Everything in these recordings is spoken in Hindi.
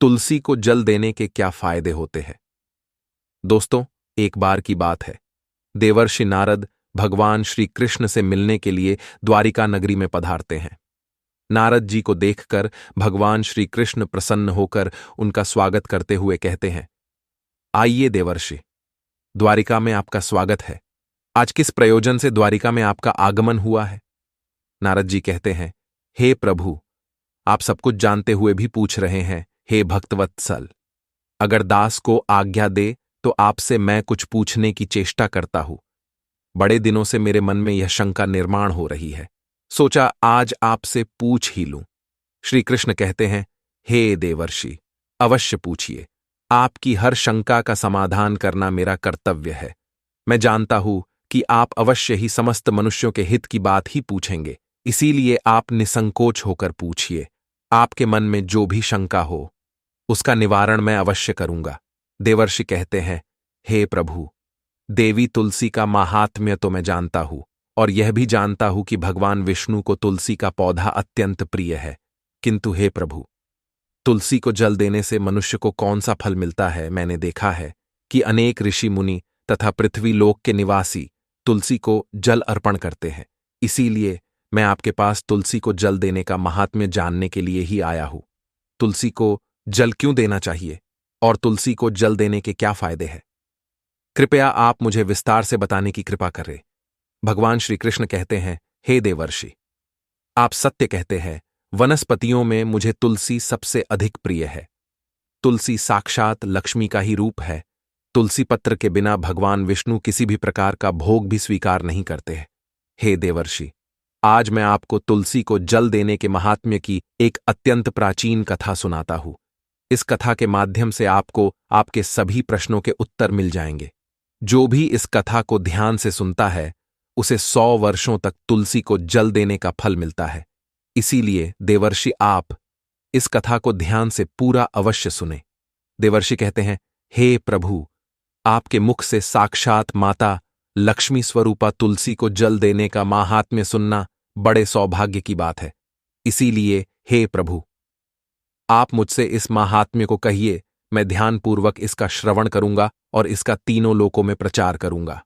तुलसी को जल देने के क्या फायदे होते हैं। दोस्तों, एक बार की बात है, देवर्षि नारद भगवान श्री कृष्ण से मिलने के लिए द्वारिका नगरी में पधारते हैं। नारद जी को देखकर भगवान श्री कृष्ण प्रसन्न होकर उनका स्वागत करते हुए कहते हैं, आइए देवर्षि, द्वारिका में आपका स्वागत है। आज किस प्रयोजन से द्वारिका में आपका आगमन हुआ है। नारद जी कहते हैं, हे प्रभु, आप सब कुछ जानते हुए भी पूछ रहे हैं। हे भक्तवत्सल, अगर दास को आज्ञा दे तो आपसे मैं कुछ पूछने की चेष्टा करता हूं। बड़े दिनों से मेरे मन में यह शंका निर्माण हो रही है, सोचा आज आपसे पूछ ही लूं। श्री कृष्ण कहते हैं, हे देवर्षि, अवश्य पूछिए। आपकी हर शंका का समाधान करना मेरा कर्तव्य है। मैं जानता हूं कि आप अवश्य ही समस्त मनुष्यों के हित की बात ही पूछेंगे, इसीलिए आप निसंकोच होकर पूछिए। आपके मन में जो भी शंका हो उसका निवारण मैं अवश्य करूंगा। देवर्षि कहते हैं, हे प्रभु, देवी तुलसी का माहात्म्य तो मैं जानता हूं और यह भी जानता हूं कि भगवान विष्णु को तुलसी का पौधा अत्यंत प्रिय है। किंतु हे प्रभु, तुलसी को जल देने से मनुष्य को कौन सा फल मिलता है। मैंने देखा है कि अनेक ऋषि मुनि तथा पृथ्वी लोक के निवासी तुलसी को जल अर्पण करते हैं। इसीलिए मैं आपके पास तुलसी को जल देने का महात्म्य जानने के लिए ही आया हूं। तुलसी को जल क्यों देना चाहिए और तुलसी को जल देने के क्या फायदे हैं, कृपया आप मुझे विस्तार से बताने की कृपा करें। भगवान श्री कृष्ण कहते हैं, हे देवर्षि, आप सत्य कहते हैं। वनस्पतियों में मुझे तुलसी सबसे अधिक प्रिय है। तुलसी साक्षात लक्ष्मी का ही रूप है। तुलसी पत्र के बिना भगवान विष्णु किसी भी प्रकार का भोग भी स्वीकार नहीं करते हैं। हे देवर्षि, आज मैं आपको तुलसी को जल देने के महात्म्य की एक अत्यंत प्राचीन कथा सुनाता हूं। इस कथा के माध्यम से आपको आपके सभी प्रश्नों के उत्तर मिल जाएंगे। जो भी इस कथा को ध्यान से सुनता है उसे 100 वर्षों तक तुलसी को जल देने का फल मिलता है। इसीलिए देवर्षि, आप इस कथा को ध्यान से पूरा अवश्य सुने। देवर्षि कहते हैं, हे प्रभु, आपके मुख से साक्षात माता लक्ष्मी स्वरूपा तुलसी को जल देने का माहात्म्य सुनना बड़े सौभाग्य की बात है। इसीलिए हे प्रभु, आप मुझसे इस महात्म्य को कहिए। मैं ध्यानपूर्वक इसका श्रवण करूंगा और इसका तीनों लोकों में प्रचार करूंगा।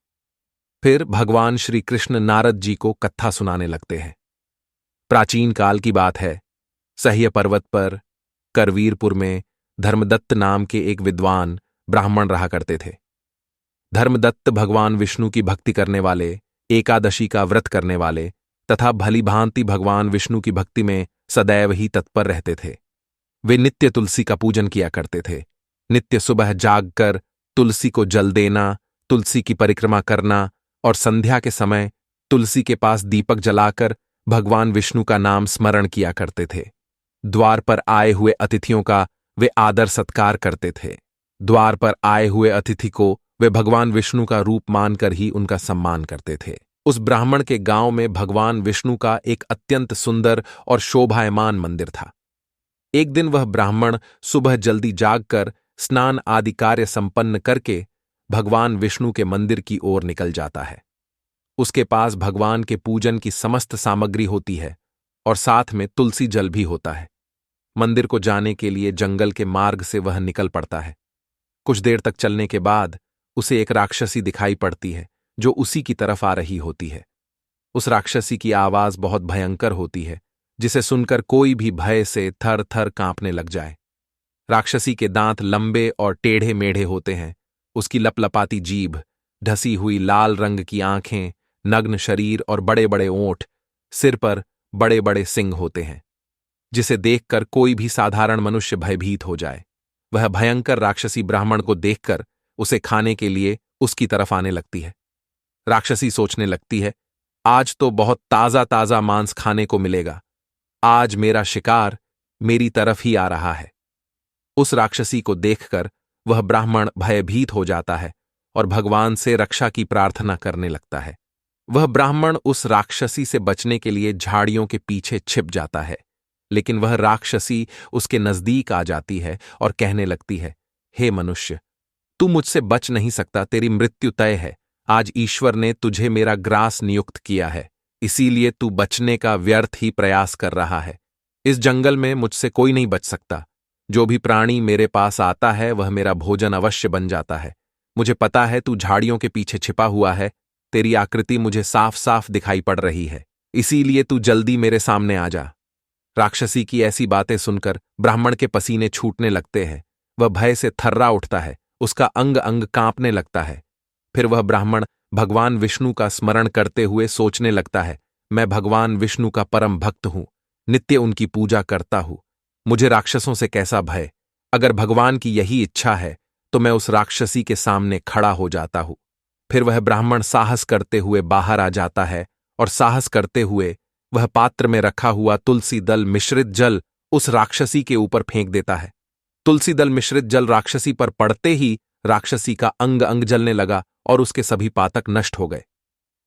फिर भगवान श्री कृष्ण नारद जी को कथा सुनाने लगते हैं। प्राचीन काल की बात है। सह्य पर्वत पर करवीरपुर में धर्मदत्त नाम के एक विद्वान ब्राह्मण रहा करते थे। धर्मदत्त भगवान विष्णु की भक्ति करने वाले, एकादशी का व्रत करने वाले तथा भली भांति भगवान विष्णु की भक्ति में सदैव ही तत्पर रहते थे। वे नित्य तुलसी का पूजन किया करते थे। नित्य सुबह जागकर तुलसी को जल देना, तुलसी की परिक्रमा करना और संध्या के समय तुलसी के पास दीपक जलाकर भगवान विष्णु का नाम स्मरण किया करते थे। द्वार पर आए हुए अतिथियों का वे आदर सत्कार करते थे। द्वार पर आए हुए अतिथि को वे भगवान विष्णु का रूप मानकर ही उनका सम्मान करते थे। उस ब्राह्मण के गांव में भगवान विष्णु का एक अत्यंत सुंदर और शोभायमान मंदिर था। एक दिन वह ब्राह्मण सुबह जल्दी जागकर स्नान आदि कार्य संपन्न करके भगवान विष्णु के मंदिर की ओर निकल जाता है। उसके पास भगवान के पूजन की समस्त सामग्री होती है और साथ में तुलसी जल भी होता है। मंदिर को जाने के लिए जंगल के मार्ग से वह निकल पड़ता है। कुछ देर तक चलने के बाद उसे एक राक्षसी दिखाई पड़ती है जो उसी की तरफ आ रही होती है। उस राक्षसी की आवाज बहुत भयंकर होती है, जिसे सुनकर कोई भी भय से थर थर कांपने लग जाए। राक्षसी के दांत लंबे और टेढ़े मेढ़े होते हैं। उसकी लपलपाती जीभ, ढसी हुई लाल रंग की आंखें, नग्न शरीर और बड़े बड़े ओंठ, सिर पर बड़े बड़े सिंग होते हैं, जिसे देखकर कोई भी साधारण मनुष्य भयभीत हो जाए। वह भयंकर राक्षसी ब्राह्मण को देखकर उसे खाने के लिए उसकी तरफ आने लगती है। राक्षसी सोचने लगती है, आज तो बहुत ताजा ताजा मांस खाने को मिलेगा। आज मेरा शिकार मेरी तरफ ही आ रहा है। उस राक्षसी को देखकर वह ब्राह्मण भयभीत हो जाता है और भगवान से रक्षा की प्रार्थना करने लगता है। वह ब्राह्मण उस राक्षसी से बचने के लिए झाड़ियों के पीछे छिप जाता है, लेकिन वह राक्षसी उसके नजदीक आ जाती है और कहने लगती है, हे मनुष्य, तू मुझसे बच नहीं सकता, तेरी मृत्यु तय है। आज ईश्वर ने तुझे मेरा ग्रास नियुक्त किया है, इसीलिए तू बचने का व्यर्थ ही प्रयास कर रहा है। इस जंगल में मुझसे कोई नहीं बच सकता। जो भी प्राणी मेरे पास आता है वह मेरा भोजन अवश्य बन जाता है। मुझे पता है तू झाड़ियों के पीछे छिपा हुआ है, तेरी आकृति मुझे साफ साफ दिखाई पड़ रही है, इसीलिए तू जल्दी मेरे सामने आ जा। राक्षसी की ऐसी बातें सुनकर ब्राह्मण के पसीने छूटने लगते हैं। वह भय से थर्रा उठता है, उसका अंग अंग कांपने लगता है। फिर वह ब्राह्मण भगवान विष्णु का स्मरण करते हुए सोचने लगता है, मैं भगवान विष्णु का परम भक्त हूं, नित्य उनकी पूजा करता हूं, मुझे राक्षसों से कैसा भय। अगर भगवान की यही इच्छा है तो मैं उस राक्षसी के सामने खड़ा हो जाता हूं। फिर वह ब्राह्मण साहस करते हुए बाहर आ जाता है और साहस करते हुए वह पात्र में रखा हुआ तुलसी दल मिश्रित जल उस राक्षसी के ऊपर फेंक देता है। तुलसी दल मिश्रित जल राक्षसी पर पड़ते ही राक्षसी का अंग अंग जलने लगा और उसके सभी पातक नष्ट हो गए।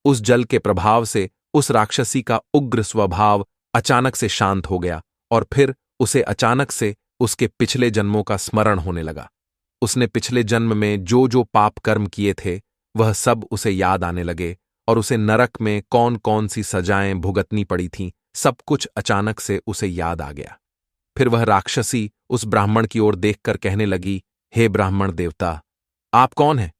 उस जल के प्रभाव से उस राक्षसी का उग्र स्वभाव अचानक से शांत हो गया और फिर उसे अचानक से उसके पिछले जन्मों का स्मरण होने लगा। उसने पिछले जन्म में जो जो पाप कर्म किए थे वह सब उसे याद आने लगे और उसे नरक में कौन कौन सी सजाएं भुगतनी पड़ी थीं, सब कुछ अचानक से उसे याद आ गया। फिर वह राक्षसी उस ब्राह्मण की ओर देखकर कहने लगी, हे ब्राह्मण देवता, आप कौन हैं?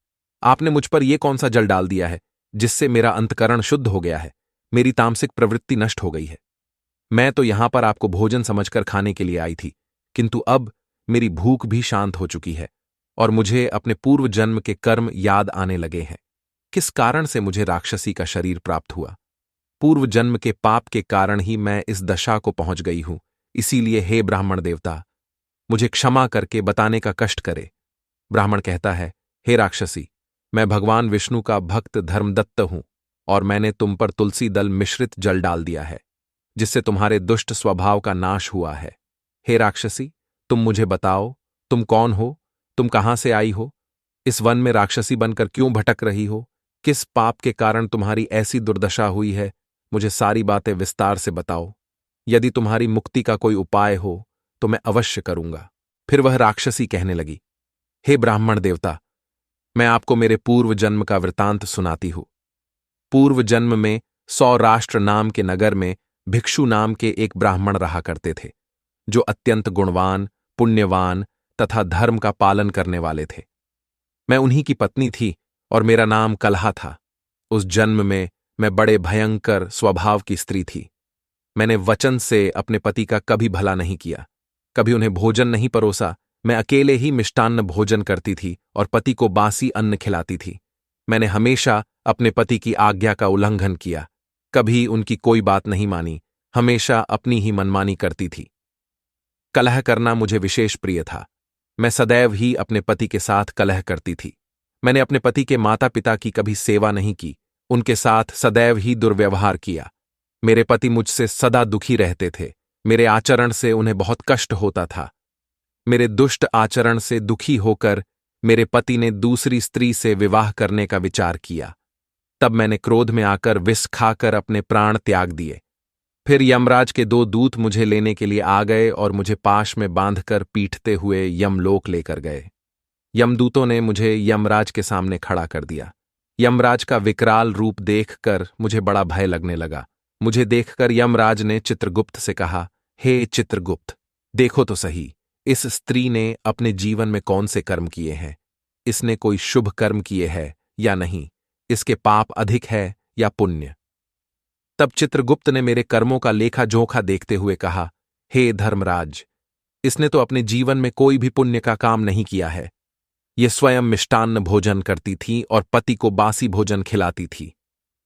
आपने मुझ पर यह कौन सा जल डाल दिया है जिससे मेरा अंतकरण शुद्ध हो गया है, मेरी तामसिक प्रवृत्ति नष्ट हो गई है। मैं तो यहां पर आपको भोजन समझकर खाने के लिए आई थी, किंतु अब मेरी भूख भी शांत हो चुकी है और मुझे अपने पूर्व जन्म के कर्म याद आने लगे हैं। किस कारण से मुझे राक्षसी का शरीर प्राप्त हुआ? पूर्व जन्म के पाप के कारण ही मैं इस दशा को पहुंच गई हूं, इसीलिए हे ब्राह्मण देवता, मुझे क्षमा करके बताने का कष्ट करे। ब्राह्मण कहता है, हे राक्षसी, मैं भगवान विष्णु का भक्त धर्मदत्त हूं और मैंने तुम पर तुलसी दल मिश्रित जल डाल दिया है, जिससे तुम्हारे दुष्ट स्वभाव का नाश हुआ है। हे राक्षसी, तुम मुझे बताओ, तुम कौन हो? तुम कहां से आई हो? इस वन में राक्षसी बनकर क्यों भटक रही हो? किस पाप के कारण तुम्हारी ऐसी दुर्दशा हुई है? मुझे सारी बातें विस्तार से बताओ। यदि तुम्हारी मुक्ति का कोई उपाय हो तो मैं अवश्य करूंगा। फिर वह राक्षसी कहने लगी, हे ब्राह्मण देवता, मैं आपको मेरे पूर्व जन्म का वृतांत सुनाती हूं। पूर्व जन्म में सौराष्ट्र नाम के नगर में भिक्षु नाम के एक ब्राह्मण रहा करते थे, जो अत्यंत गुणवान, पुण्यवान तथा धर्म का पालन करने वाले थे। मैं उन्हीं की पत्नी थी और मेरा नाम कलहा था। उस जन्म में मैं बड़े भयंकर स्वभाव की स्त्री थी। मैंने वचन से अपने पति का कभी भला नहीं किया, कभी उन्हें भोजन नहीं परोसा। मैं अकेले ही मिष्टान्न भोजन करती थी और पति को बासी अन्न खिलाती थी। मैंने हमेशा अपने पति की आज्ञा का उल्लंघन किया, कभी उनकी कोई बात नहीं मानी, हमेशा अपनी ही मनमानी करती थी। कलह करना मुझे विशेष प्रिय था। मैं सदैव ही अपने पति के साथ कलह करती थी। मैंने अपने पति के माता पिता की कभी सेवा नहीं की, उनके साथ सदैव ही दुर्व्यवहार किया। मेरे पति मुझसे सदा दुखी रहते थे। मेरे आचरण से उन्हें बहुत कष्ट होता था। मेरे दुष्ट आचरण से दुखी होकर मेरे पति ने दूसरी स्त्री से विवाह करने का विचार किया। तब मैंने क्रोध में आकर विष खाकर अपने प्राण त्याग दिए। फिर यमराज के 2 दूत मुझे लेने के लिए आ गए और मुझे पाश में बांधकर पीटते हुए यमलोक लेकर गए। यमदूतों ने मुझे यमराज के सामने खड़ा कर दिया। यमराज का विकराल रूप देखकर मुझे बड़ा भय लगने लगा। मुझे देखकर यमराज ने चित्रगुप्त से कहा, हे चित्रगुप्त, देखो तो सही, इस स्त्री ने अपने जीवन में कौन से कर्म किए हैं? इसने कोई शुभ कर्म किए हैं या नहीं? इसके पाप अधिक है या पुण्य? तब चित्रगुप्त ने मेरे कर्मों का लेखा जोखा देखते हुए कहा, हे धर्मराज, इसने तो अपने जीवन में कोई भी पुण्य का काम नहीं किया है। यह स्वयं मिष्टान्न भोजन करती थी और पति को बासी भोजन खिलाती थी।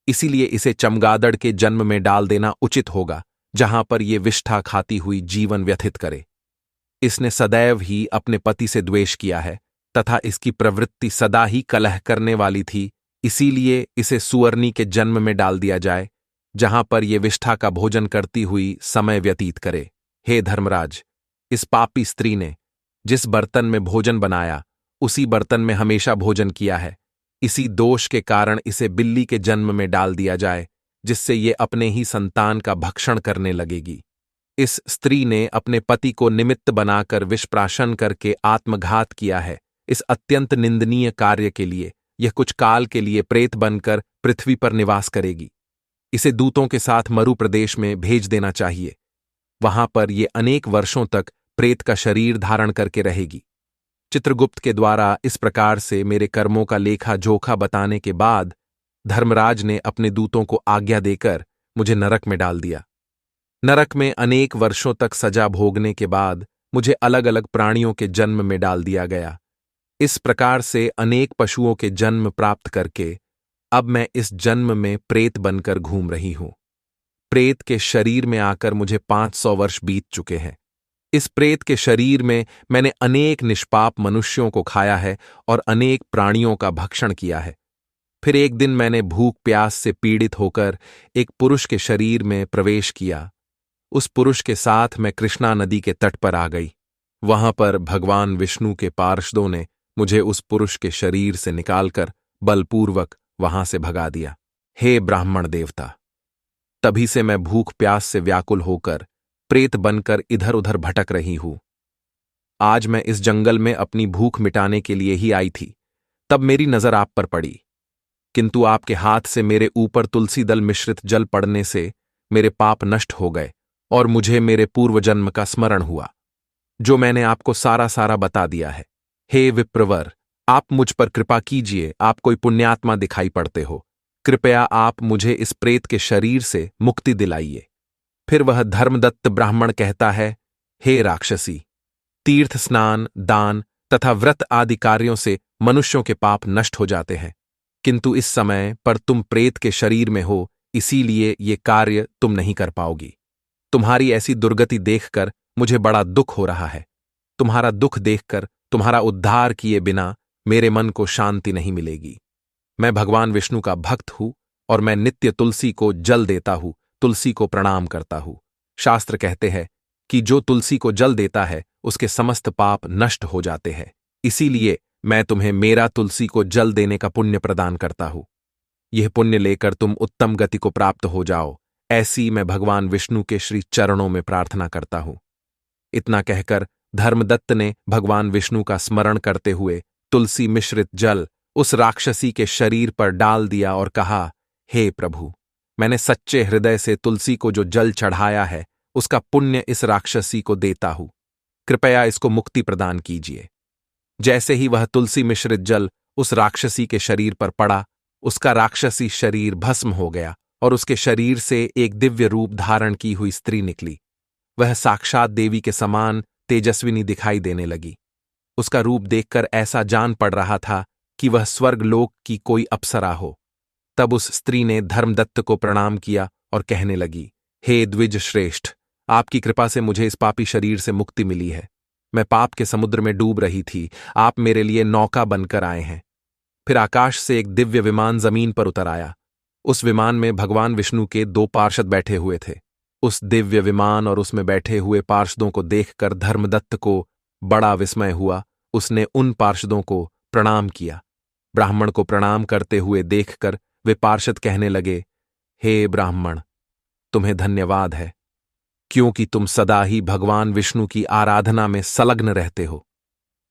इसीलिए इसे चमगादड़ के जन्म में डाल देना उचित होगा, जहां पर यह विष्ठा खाती हुई जीवन व्यथित करे। इसने सदैव ही अपने पति से द्वेष किया है तथा इसकी प्रवृत्ति सदा ही कलह करने वाली थी। इसीलिए इसे सुअरनी के जन्म में डाल दिया जाए, जहां पर यह विष्ठा का भोजन करती हुई समय व्यतीत करे। हे धर्मराज, इस पापी स्त्री ने जिस बर्तन में भोजन बनाया उसी बर्तन में हमेशा भोजन किया है। इसी दोष के कारण इसे बिल्ली के जन्म में डाल दिया जाए, जिससे ये अपने ही संतान का भक्षण करने लगेगी। इस स्त्री ने अपने पति को निमित्त बनाकर विषप्राशन करके आत्मघात किया है। इस अत्यंत निंदनीय कार्य के लिए यह कुछ काल के लिए प्रेत बनकर पृथ्वी पर निवास करेगी। इसे दूतों के साथ मरु प्रदेश में भेज देना चाहिए। वहां पर यह अनेक वर्षों तक प्रेत का शरीर धारण करके रहेगी। चित्रगुप्त के द्वारा इस प्रकार से मेरे कर्मों का लेखा जोखा बताने के बाद धर्मराज ने अपने दूतों को आज्ञा देकर मुझे नरक में डाल दिया। नरक में अनेक वर्षों तक सजा भोगने के बाद मुझे अलग अलग प्राणियों के जन्म में डाल दिया गया। इस प्रकार से अनेक पशुओं के जन्म प्राप्त करके अब मैं इस जन्म में प्रेत बनकर घूम रही हूं। प्रेत के शरीर में आकर मुझे 500 वर्ष बीत चुके हैं। इस प्रेत के शरीर में मैंने अनेक निष्पाप मनुष्यों को खाया है और अनेक प्राणियों का भक्षण किया है। फिर एक दिन मैंने भूख प्यास से पीड़ित होकर एक पुरुष के शरीर में प्रवेश किया। उस पुरुष के साथ मैं कृष्णा नदी के तट पर आ गई। वहां पर भगवान विष्णु के पार्षदों ने मुझे उस पुरुष के शरीर से निकालकर बलपूर्वक वहां से भगा दिया। हे ब्राह्मण देवता, तभी से मैं भूख प्यास से व्याकुल होकर प्रेत बनकर इधर उधर भटक रही हूं। आज मैं इस जंगल में अपनी भूख मिटाने के लिए ही आई थी, तब मेरी नजर आप पर पड़ी, किंतु आपके हाथ से मेरे ऊपर तुलसी दल मिश्रित जल पड़ने से मेरे पाप नष्ट हो गए और मुझे मेरे पूर्व जन्म का स्मरण हुआ, जो मैंने आपको सारा सारा बता दिया है। हे विप्रवर, आप मुझ पर कृपा कीजिए, आप कोई पुण्यात्मा दिखाई पड़ते हो, कृपया आप मुझे इस प्रेत के शरीर से मुक्ति दिलाइए। फिर वह धर्मदत्त ब्राह्मण कहता है, हे राक्षसी, तीर्थ स्नान, दान तथा व्रत आदि कार्यों से मनुष्यों के पाप नष्ट हो जाते हैं, किंतु इस समय पर तुम प्रेत के शरीर में हो, इसीलिए ये कार्य तुम नहीं कर पाओगी। तुम्हारी ऐसी दुर्गति देखकर मुझे बड़ा दुख हो रहा है। तुम्हारा दुख देखकर तुम्हारा उद्धार किए बिना मेरे मन को शांति नहीं मिलेगी। मैं भगवान विष्णु का भक्त हूं और मैं नित्य तुलसी को जल देता हूं, तुलसी को प्रणाम करता हूं। शास्त्र कहते हैं कि जो तुलसी को जल देता है उसके समस्त पाप नष्ट हो जाते हैं। इसीलिए मैं तुम्हें मेरा तुलसी को जल देने का पुण्य प्रदान करता हूं। यह पुण्य लेकर तुम उत्तम गति को प्राप्त हो जाओ, ऐसी मैं भगवान विष्णु के श्री चरणों में प्रार्थना करता हूं। इतना कहकर धर्मदत्त ने भगवान विष्णु का स्मरण करते हुए तुलसी मिश्रित जल उस राक्षसी के शरीर पर डाल दिया और कहा, हे प्रभु, मैंने सच्चे हृदय से तुलसी को जो जल चढ़ाया है उसका पुण्य इस राक्षसी को देता हूं, कृपया इसको मुक्ति प्रदान कीजिए। जैसे ही वह तुलसी मिश्रित जल उस राक्षसी के शरीर पर पड़ा, उसका राक्षसी शरीर भस्म हो गया और उसके शरीर से एक दिव्य रूप धारण की हुई स्त्री निकली। वह साक्षात देवी के समान तेजस्विनी दिखाई देने लगी। उसका रूप देखकर ऐसा जान पड़ रहा था कि वह स्वर्गलोक की कोई अप्सरा हो। तब उस स्त्री ने धर्मदत्त को प्रणाम किया और कहने लगी, हे द्विज श्रेष्ठ, आपकी कृपा से मुझे इस पापी शरीर से मुक्ति मिली है। मैं पाप के समुद्र में डूब रही थी, आप मेरे लिए नौका बनकर आए हैं। फिर आकाश से एक दिव्य विमान जमीन पर उतर आया। उस विमान में भगवान विष्णु के 2 पार्षद बैठे हुए थे। उस दिव्य विमान और उसमें बैठे हुए पार्षदों को देखकर धर्मदत्त को बड़ा विस्मय हुआ। उसने उन पार्षदों को प्रणाम किया। ब्राह्मण को प्रणाम करते हुए देखकर वे पार्षद कहने लगे, हे ब्राह्मण, तुम्हें धन्यवाद है, क्योंकि तुम सदा ही भगवान विष्णु की आराधना में संलग्न रहते हो,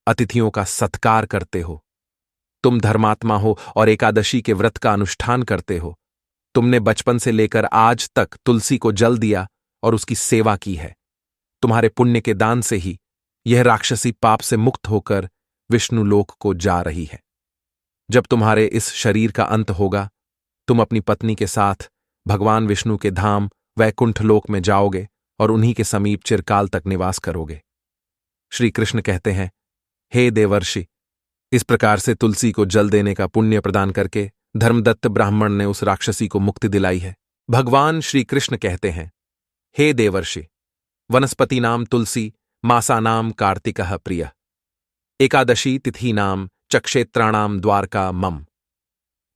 अतिथियों का सत्कार करते हो। तुम धर्मात्मा हो और एकादशी के व्रत का अनुष्ठान करते हो। तुमने बचपन से लेकर आज तक तुलसी को जल दिया और उसकी सेवा की है। तुम्हारे पुण्य के दान से ही यह राक्षसी पाप से मुक्त होकर विष्णु लोक को जा रही है। जब तुम्हारे इस शरीर का अंत होगा, तुम अपनी पत्नी के साथ भगवान विष्णु के धाम वैकुंठ लोक में जाओगे और उन्हीं के समीप चिरकाल तक निवास करोगे। श्री कृष्ण कहते हैं, हे देवर्षि, इस प्रकार से तुलसी को जल देने का पुण्य प्रदान करके धर्मदत्त ब्राह्मण ने उस राक्षसी को मुक्ति दिलाई है। भगवान श्री कृष्ण कहते हैं, हे देवर्षि, वनस्पति नाम तुलसी, मासा नाम कार्तिकः प्रिय, एकादशी तिथि नाम चक्षेत्राणाम द्वारका मम।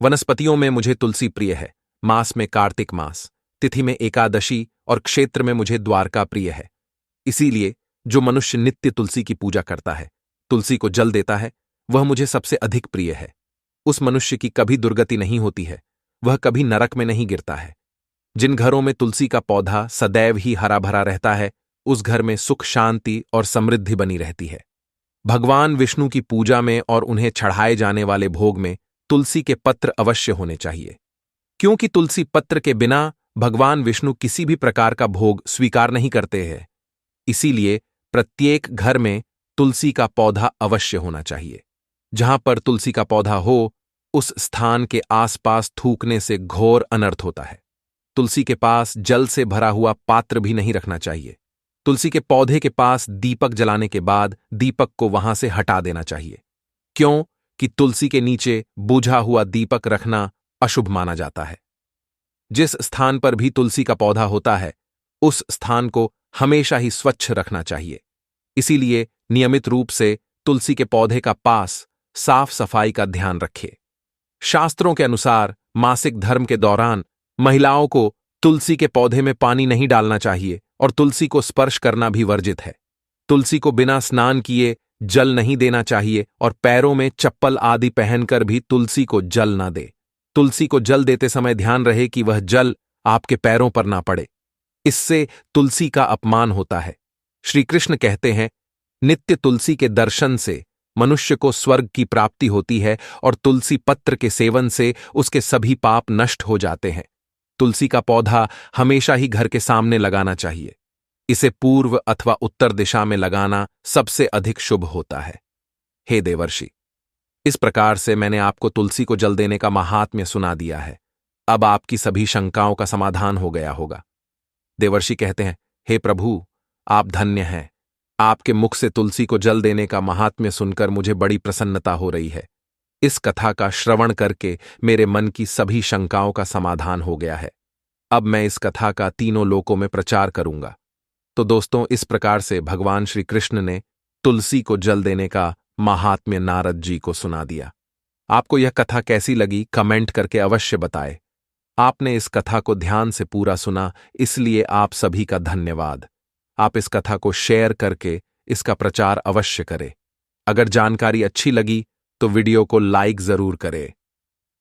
वनस्पतियों में मुझे तुलसी प्रिय है, मास में कार्तिक मास, तिथि में एकादशी और क्षेत्र में मुझे द्वारका प्रिय है। इसीलिए जो मनुष्य नित्य तुलसी की पूजा करता है, तुलसी को जल देता है, वह मुझे सबसे अधिक प्रिय है। उस मनुष्य की कभी दुर्गति नहीं होती है, वह कभी नरक में नहीं गिरता है। जिन घरों में तुलसी का पौधा सदैव ही हरा भरा रहता है, उस घर में सुख शांति और समृद्धि बनी रहती है। भगवान विष्णु की पूजा में और उन्हें चढ़ाए जाने वाले भोग में तुलसी के पत्र अवश्य होने चाहिए, क्योंकि तुलसी पत्र के बिना भगवान विष्णु किसी भी प्रकार का भोग स्वीकार नहीं करते हैं। इसीलिए प्रत्येक घर में तुलसी का पौधा अवश्य होना चाहिए। जहां पर तुलसी का पौधा हो, उस स्थान के आसपास थूकने से घोर अनर्थ होता है। तुलसी के पास जल से भरा हुआ पात्र भी नहीं रखना चाहिए। तुलसी के पौधे के पास दीपक जलाने के बाद दीपक को वहां से हटा देना चाहिए, क्यों कि तुलसी के नीचे बुझा हुआ दीपक रखना अशुभ माना जाता है। जिस स्थान पर भी तुलसी का पौधा होता है, उस स्थान को हमेशा ही स्वच्छ रखना चाहिए। इसीलिए नियमित रूप से तुलसी के पौधे का पास साफ सफाई का ध्यान रखें। शास्त्रों के अनुसार मासिक धर्म के दौरान महिलाओं को तुलसी के पौधे में पानी नहीं डालना चाहिए और तुलसी को स्पर्श करना भी वर्जित है। तुलसी को बिना स्नान किए जल नहीं देना चाहिए और पैरों में चप्पल आदि पहनकर भी तुलसी को जल ना दे। तुलसी को जल देते समय ध्यान रहे कि वह जल आपके पैरों पर ना पड़े, इससे तुलसी का अपमान होता है। श्री कृष्ण कहते हैं, नित्य तुलसी के दर्शन से मनुष्य को स्वर्ग की प्राप्ति होती है और तुलसी पत्र के सेवन से उसके सभी पाप नष्ट हो जाते हैं। तुलसी का पौधा हमेशा ही घर के सामने लगाना चाहिए। इसे पूर्व अथवा उत्तर दिशा में लगाना सबसे अधिक शुभ होता है। हे देवर्षि, इस प्रकार से मैंने आपको तुलसी को जल देने का महात्म्य सुना दिया है। अब आपकी सभी शंकाओं का समाधान हो गया होगा। देवर्षि कहते हैं, हे प्रभु, आप धन्य हैं। आपके मुख से तुलसी को जल देने का महात्म्य सुनकर मुझे बड़ी प्रसन्नता हो रही है। इस कथा का श्रवण करके मेरे मन की सभी शंकाओं का समाधान हो गया है। अब मैं इस कथा का तीनों लोकों में प्रचार करूंगा। तो दोस्तों, इस प्रकार से भगवान श्री कृष्ण ने तुलसी को जल देने का महात्म्य नारद जी को सुना दिया। आपको यह कथा कैसी लगी, कमेंट करके अवश्य बताएं। आपने इस कथा को ध्यान से पूरा सुना, इसलिए आप सभी का धन्यवाद। आप इस कथा को शेयर करके इसका प्रचार अवश्य करें। अगर जानकारी अच्छी लगी तो वीडियो को लाइक जरूर करें।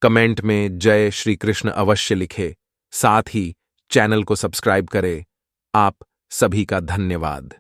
कमेंट में जय श्री कृष्ण अवश्य लिखें। साथ ही चैनल को सब्सक्राइब करें। आप सभी का धन्यवाद।